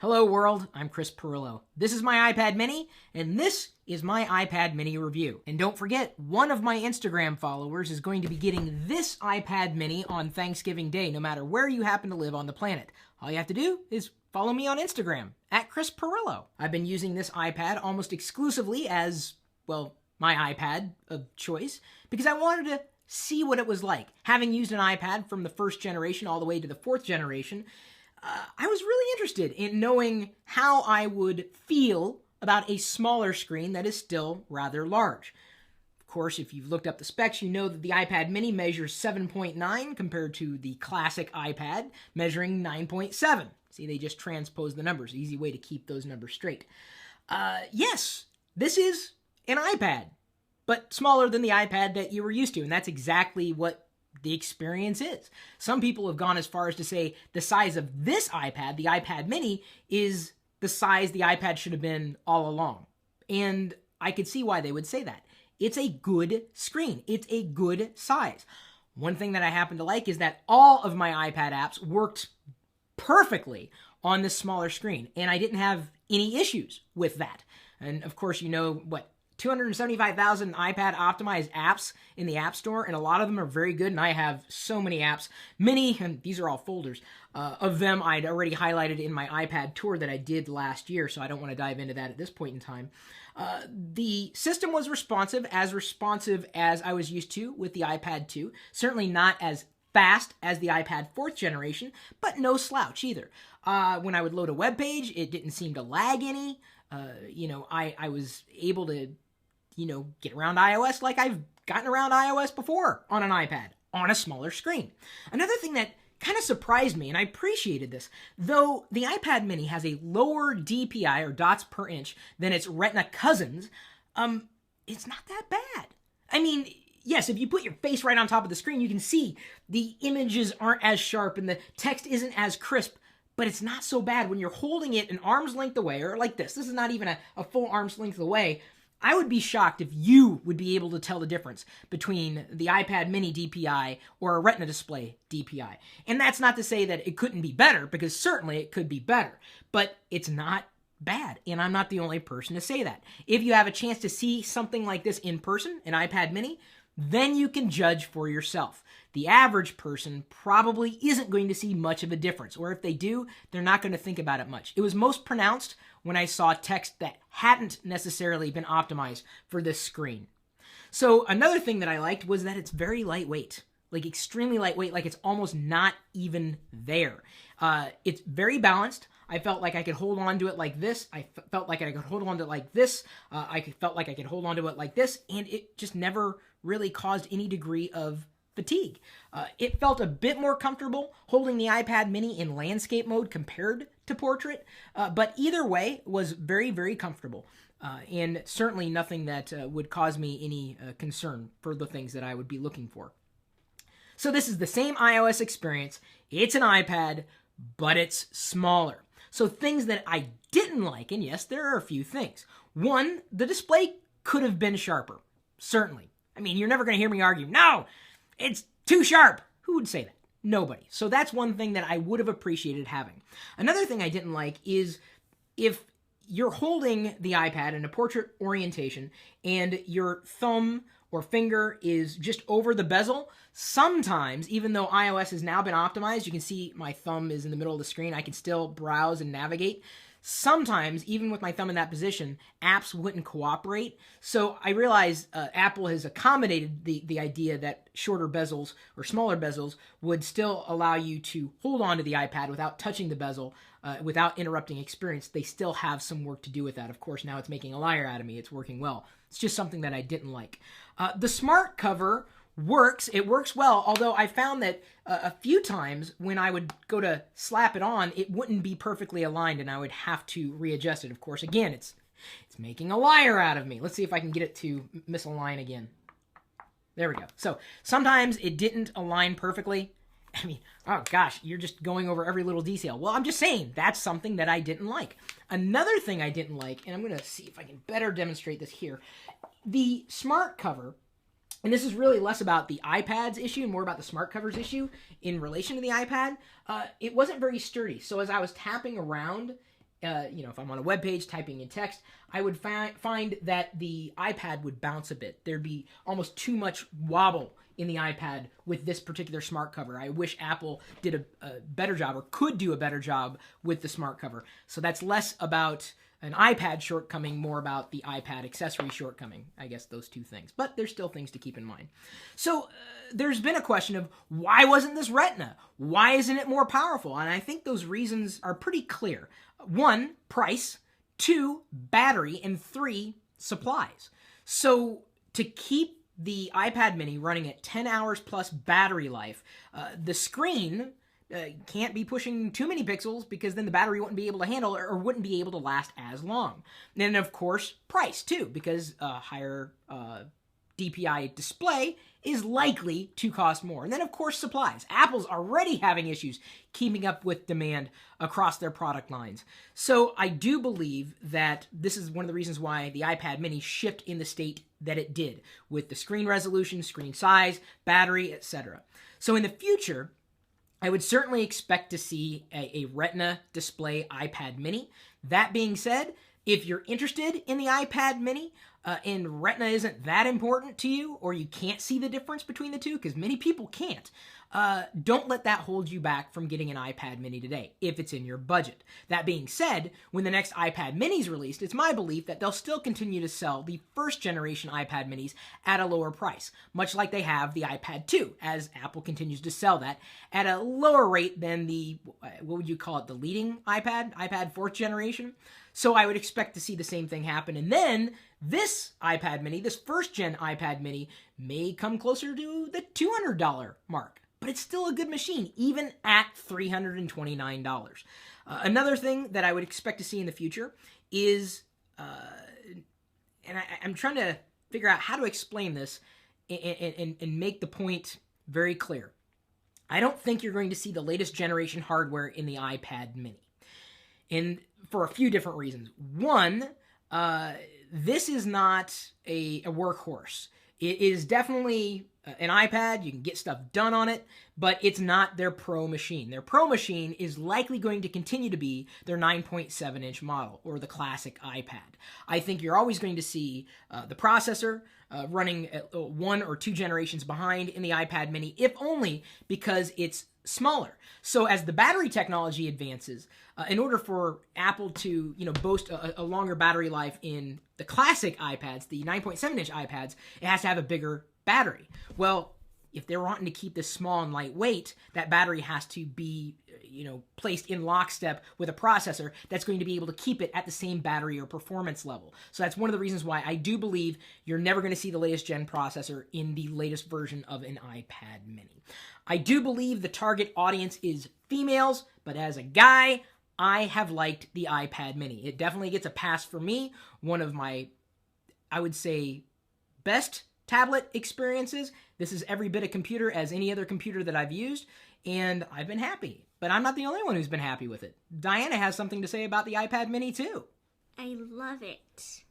Hello world, I'm Chris Perillo. This is my iPad mini, and this is my iPad mini review. And don't forget, one of my Instagram followers is going to be getting this iPad mini on Thanksgiving Day, no matter where you happen to live on the planet. All you have to do is follow me on Instagram, @Chris Perillo. I've been using this iPad almost exclusively as, well, my iPad of choice, because I wanted to see what it was like. Having used an iPad from the first generation all the way to the fourth generation, I was really interested in knowing how I would feel about a smaller screen that is still rather large. Of course, if you've looked up the specs, you know that the iPad mini measures 7.9 compared to the classic iPad measuring 9.7. See, they just transposed the numbers. Easy way to keep those numbers straight. Yes, this is an iPad, but smaller than the iPad that you were used to, and that's exactly what the experience is. Some people have gone as far as to say the size of this iPad, the iPad mini, is the size the iPad should have been all along. And I could see why they would say that. It's a good screen. It's a good size. One thing that I happen to like is that all of my iPad apps worked perfectly on this smaller screen, and I didn't have any issues with that. And of course, you know what? 275,000 iPad optimized apps in the App Store, and a lot of them are very good, and I have so many apps. Many, and these are all folders, of them I'd already highlighted in my iPad tour that I did last year, so I don't want to dive into that at this point in time. The system was responsive as I was used to with the iPad 2. Certainly not as fast as the iPad 4th generation, but no slouch either. When I would load a web page, it didn't seem to lag any. I was able to get around iOS like I've gotten around iOS before on an iPad, on a smaller screen. Another thing that kind of surprised me, and I appreciated this, though the iPad mini has a lower DPI, or dots per inch, than its Retina cousins, it's not that bad. I mean, yes, if you put your face right on top of the screen, you can see the images aren't as sharp and the text isn't as crisp, but it's not so bad when you're holding it an arm's length away, or like this. This is not even a full arm's length away. I would be shocked if you would be able to tell the difference between the iPad mini DPI or a Retina display DPI. And that's not to say that it couldn't be better, because certainly it could be better, but it's not bad, and I'm not the only person to say that. If you have a chance to see something like this in person, an iPad mini, then you can judge for yourself. The average person probably isn't going to see much of a difference, or if they do, they're not going to think about it much. It was most pronounced when I saw text that hadn't necessarily been optimized for this screen. So another thing that I liked was that it's very lightweight, like extremely lightweight, like it's almost not even there. It's very balanced. I felt like I could hold on to it like this. I felt like I could hold on to it like this. I felt like I could hold on to it like this, and it just never really caused any degree of fatigue. It felt a bit more comfortable holding the iPad mini in landscape mode compared to portrait, but either way was very, very comfortable, and certainly nothing that would cause me any concern for the things that I would be looking for. So this is the same iOS experience. It's an iPad, but it's smaller. So things that I didn't like, and yes, there are a few things. One, the display could have been sharper, certainly. I mean, you're never going to hear me argue, no, it's too sharp. Who would say that? Nobody. So that's one thing that I would have appreciated having. Another thing I didn't like is if you're holding the iPad in a portrait orientation and your thumb or finger is just over the bezel, sometimes, even though iOS has now been optimized, you can see my thumb is in the middle of the screen, I can still browse and navigate. Sometimes, even with my thumb in that position, apps wouldn't cooperate. So I realize Apple has accommodated the idea that shorter bezels or smaller bezels would still allow you to hold on to the iPad without touching the bezel, without interrupting experience. They still have some work to do with that. Of course, now it's making a liar out of me. It's working well. It's just something that I didn't like. The smart cover works. It works well, although I found that a few times when I would go to slap it on, it wouldn't be perfectly aligned and I would have to readjust it. Of course, again, it's making a liar out of me. Let's see if I can get it to misalign again. There we go. So sometimes it didn't align perfectly. I mean, oh gosh, you're just going over every little detail. Well, I'm just saying that's something that I didn't like. Another thing I didn't like, and I'm going to see if I can better demonstrate this here. The smart cover, and this is really less about the iPad's issue and more about the smart cover's issue in relation to the iPad, it wasn't very sturdy. So as I was tapping around, if I'm on a web page typing in text, I would find that the iPad would bounce a bit. There'd be almost too much wobble in the iPad with this particular smart cover. I wish Apple did a better job, or could do a better job with the smart cover. So that's less about an iPad shortcoming, more about the iPad accessory shortcoming. I guess those two things. But there's still things to keep in mind. So there's been a question of, why wasn't this Retina? Why isn't it more powerful? And I think those reasons are pretty clear. 1, price. 2, battery. And 3, supplies. So to keep the iPad mini running at 10 hours plus battery life, the screen can't be pushing too many pixels, because then the battery wouldn't be able to handle or wouldn't be able to last as long. And then, of course, price too, because a higher DPI display is likely to cost more. And then, of course, supplies. Apple's already having issues keeping up with demand across their product lines. So I do believe that this is one of the reasons why the iPad mini shipped in the state that it did, with the screen resolution, screen size, battery, etc. So in the future, I would certainly expect to see a Retina display iPad mini. That being said, if you're interested in the iPad mini and Retina isn't that important to you, or you can't see the difference between the two, because many people can't, don't let that hold you back from getting an iPad mini today, if it's in your budget. That being said, when the next iPad mini is released, it's my belief that they'll still continue to sell the first generation iPad minis at a lower price, much like they have the iPad 2, as Apple continues to sell that at a lower rate than the, what would you call it, the leading iPad 4th generation. So I would expect to see the same thing happen. And then this iPad mini, this first gen iPad mini, may come closer to the $200 mark. But it's still a good machine, even at $329. Another thing that I would expect to see in the future is, and I'm trying to figure out how to explain this and make the point very clear. I don't think you're going to see the latest generation hardware in the iPad mini. And for a few different reasons. One, this is not a workhorse. It is definitely an iPad. You can get stuff done on it, but it's not their pro machine. Their pro machine is likely going to continue to be their 9.7-inch model, or the classic iPad. I think you're always going to see the processor running 1 or 2 generations behind in the iPad mini, if only because it's smaller. So as the battery technology advances, in order for Apple to boast a longer battery life in the classic iPads, the 9.7-inch iPads, it has to have a bigger battery. Well, if they're wanting to keep this small and lightweight, that battery has to be placed in lockstep with a processor that's going to be able to keep it at the same battery or performance level. So that's one of the reasons why I do believe you're never going to see the latest gen processor in the latest version of an iPad mini. I do believe the target audience is females, but as a guy, I have liked the iPad mini. It definitely gets a pass for me. One of my, I would say, best tablet experiences. This is every bit a computer as any other computer that I've used, and I've been happy. But I'm not the only one who's been happy with it. Diana has something to say about the iPad mini too. I love it.